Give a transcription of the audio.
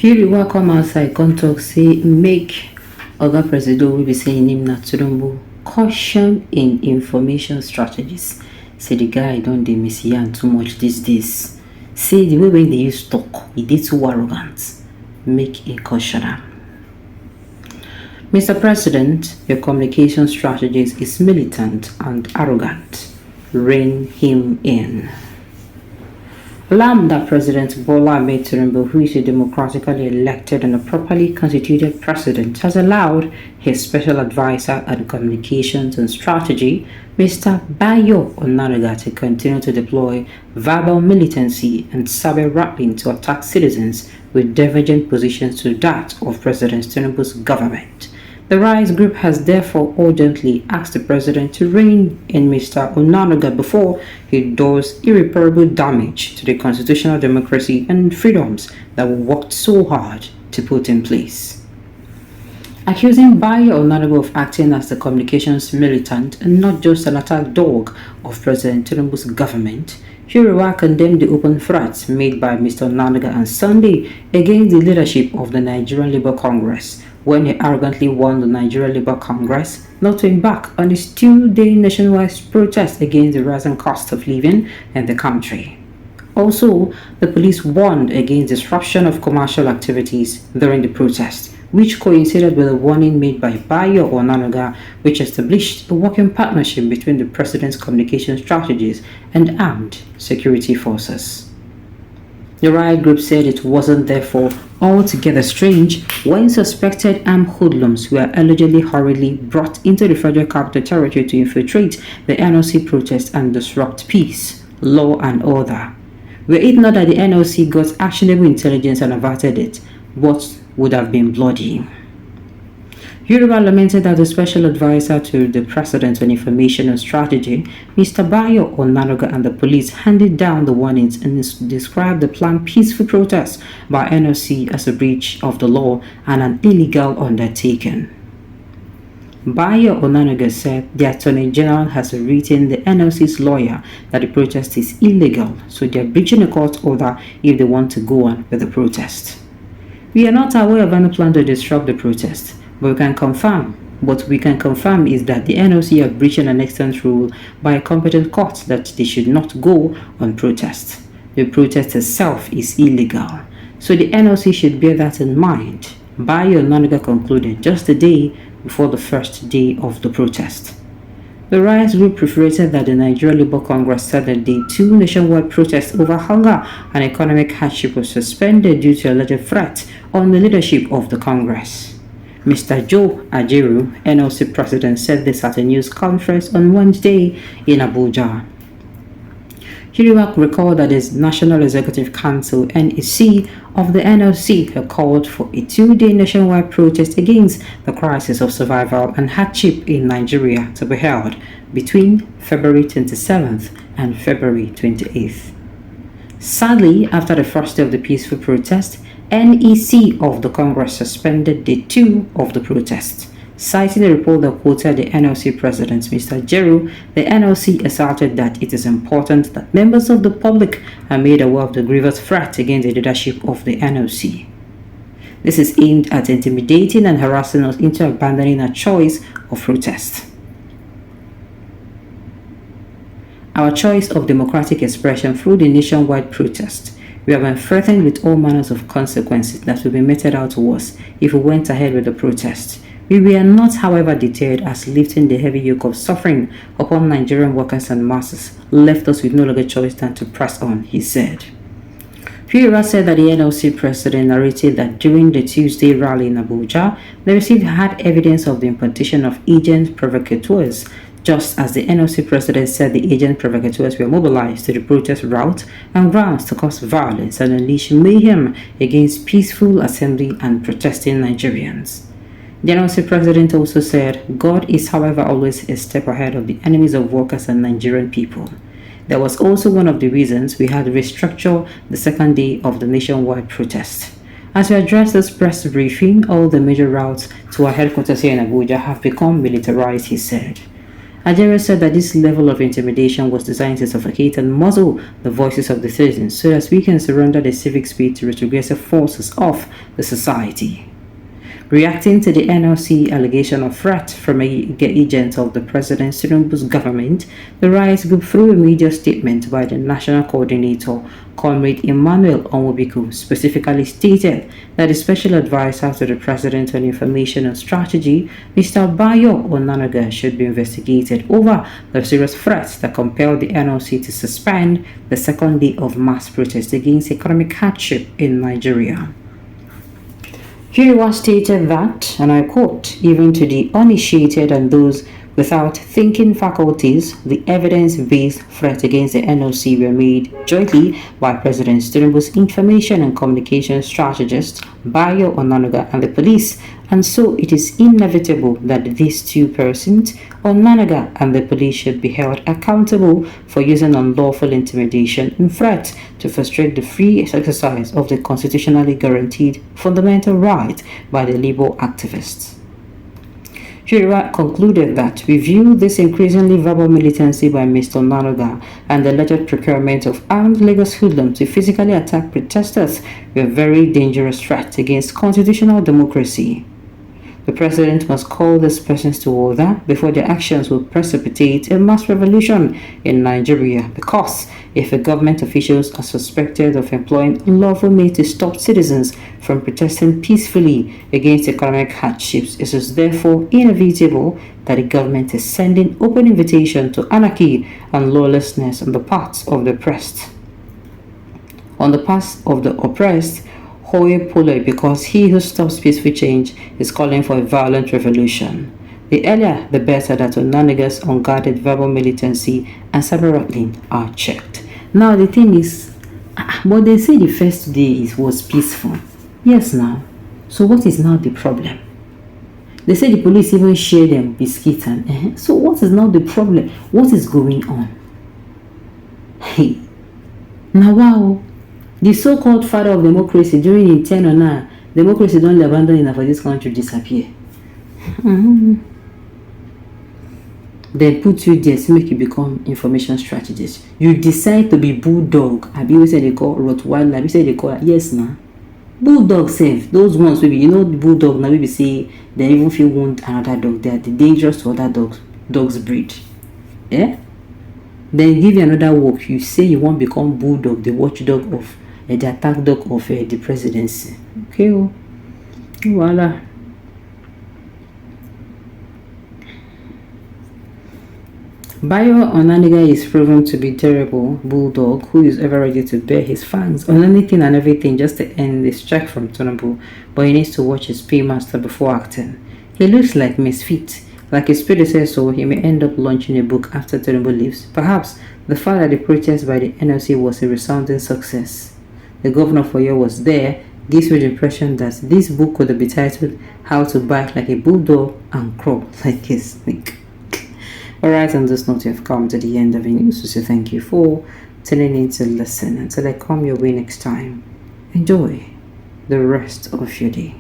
Hiriwa come outside come talk say make Oga Presido will be saying him na Tinubu caution in information strategies. Say the guy don't dey misyan too much these days. Say the way when they use talk, he did too arrogant. Make a caution. Mr. President, your communication strategies is militant and arrogant. Rein him in. Lambda President Bola Ahmed Tinubu, who is a democratically elected and a properly constituted president, has allowed his special advisor on communications and strategy, Mr. Bayo Onanuga, to continue to deploy verbal militancy and cyber rapping to attack citizens with divergent positions to that of President Tinubu's government. The Rise Group has therefore urgently asked the President to rein in Mr. Onanuga before he does irreparable damage to the constitutional democracy and freedoms that we worked so hard to put in place. Accusing Bayo Onanuga of acting as the communications militant and not just an attack dog of President Tinubu's government, Hiriwa condemned the open threats made by Mr. Onanuga on Sunday against the leadership of the Nigerian Labour Congress, when he arrogantly warned the Nigerian Labour Congress not to embark on his 2-day nationwide protest against the rising cost of living in the country. Also, the police warned against disruption of commercial activities during the protest, which coincided with a warning made by Bayo Onanuga, which established a working partnership between the president's communication strategies and armed security forces. The riot group said it wasn't therefore altogether strange when suspected armed hoodlums were allegedly hurriedly brought into the Federal Capital Territory to infiltrate the NLC protest and disrupt peace, law and order. Were it not that the NLC got actionable intelligence and averted it, what would have been bloody? Yoruba lamented that the special advisor to the president on information and strategy, Mr. Bayo Onanuga, and the police handed down the warnings and described the planned peaceful protest by NLC as a breach of the law and an illegal undertaking. Bayo Onanuga said the Attorney General has written the NLC's lawyer that the protest is illegal, so they are breaching a court order if they want to go on with the protest. We are not aware of any plan to disrupt the protest. But what we can confirm is that the NLC are breaching an extant rule by a competent court that they should not go on protest. The protest itself is illegal, so the NLC should bear that in mind. Bayo Onanuga concluded just a day before the first day of the protest. The Rise Group preferated that the Nigerian Labour Congress said that Day 2 nationwide protest over hunger and economic hardship was suspended due to alleged threat on the leadership of the Congress. Mr. Joe Ajeru, NLC president, said this at a news conference on Wednesday in Abuja. Hiriwak recalled that his National Executive Council (NEC) of the NLC had called for a 2-day nationwide protest against the crisis of survival and hardship in Nigeria to be held between February 27th and February 28th. Sadly, after the first day of the peaceful protest, NEC of the Congress suspended Day 2 of the protest. Citing a report that quoted the NLC president, Mr. Jeru, the NLC asserted that it is important that members of the public are made aware of the grievous threat against the leadership of the NLC. This is aimed at intimidating and harassing us into abandoning our choice of protest. Our choice of democratic expression through the nationwide protest. We have been threatened with all manners of consequences that will be meted out to us if we went ahead with the protest. We were not, however, deterred, as lifting the heavy yoke of suffering upon Nigerian workers and masses left us with no longer choice than to press on, he said. Hiriwa said that the NLC president narrated that during the Tuesday rally in Abuja, they received hard evidence of the imposition of agent provocateurs, just as the NLC president said the agent provocateurs were mobilized to the protest route and grounds to cause violence and unleash mayhem against peaceful assembly and protesting Nigerians. The NLC president also said, God is, however, always a step ahead of the enemies of workers and Nigerian people. That was also one of the reasons we had to restructure the second day of the nationwide protest. As we address this press briefing, all the major routes to our headquarters here in Abuja have become militarized, he said. Ajero said that this level of intimidation was designed to suffocate and muzzle the voices of the citizens so that we can surrender the civic spirit to retrogressive forces of the society. Reacting to the NLC allegation of threat from an agent of the President Tinubu's government, the rights group, through a media statement by the national coordinator, Comrade Emmanuel Onwubiku, specifically stated that the special advisor to the President on Information and Strategy, Mr. Bayo Onanuga, should be investigated over the serious threats that compelled the NLC to suspend the second day of mass protest against economic hardship in Nigeria. Hiriwa stated that, and I quote, "Even to the uninitiated and those without thinking faculties, the evidence-based threats against the NLC were made jointly by President Tinubu's information and communication strategist, Bayo Onanuga, and the police, and so it is inevitable that these two persons, Onanuga and the police, should be held accountable for using unlawful intimidation and threat to frustrate the free exercise of the constitutionally guaranteed fundamental right by the labor activists." Hiriwa concluded that we view this increasingly verbal militancy by Mr. Onanuga and the alleged procurement of armed Lagos hoodlums to physically attack protesters were very dangerous threats against constitutional democracy. The president must call these persons to order before their actions will precipitate a mass revolution in Nigeria, because if the government officials are suspected of employing unlawful means to stop citizens from protesting peacefully against economic hardships, it is therefore inevitable that the government is sending open invitation to anarchy and lawlessness on the part of the oppressed. Hoi Polloi, because he who stops peaceful change is calling for a violent revolution. The earlier, the better that Onanuga's unguarded verbal militancy and cyber are checked. Now the thing is, but they say the first day was peaceful. Yes, now. So what is now the problem? They say the police even share them biscuits and so what is now the problem? What is going on? Hey, now wow. The so-called father of democracy during his tenure now, democracy don't abandon enough for this country disappear. They put you there to make you become information strategist. You decide to be bulldog. I be say they call Rottweiler. I be say they call yes now. Bulldog safe. Those ones maybe the bulldog now maybe say they even feel wound another dog. They are dangerous to other dogs breed. Yeah. Then give you another work. You say you want to become bulldog, the watchdog of the attack dog of the presidency. Okay, voila. Bayo Onanuga is proven to be terrible bulldog who is ever ready to bear his fangs on anything and everything just to end this check from Tinubu, but he needs to watch his paymaster before acting. He looks like misfit. Like his predecessor, he may end up launching a book after Tinubu leaves. Perhaps the fact that the protest by the NLC was a resounding success. The governor for Oyo was there, gives me the impression that this book could be titled How to Bite Like a Bulldog and Crawl Like a Snake. Alright, on this note, you have come to the end of the news, so thank you for tuning in to listen. Until I come your way next time, enjoy the rest of your day.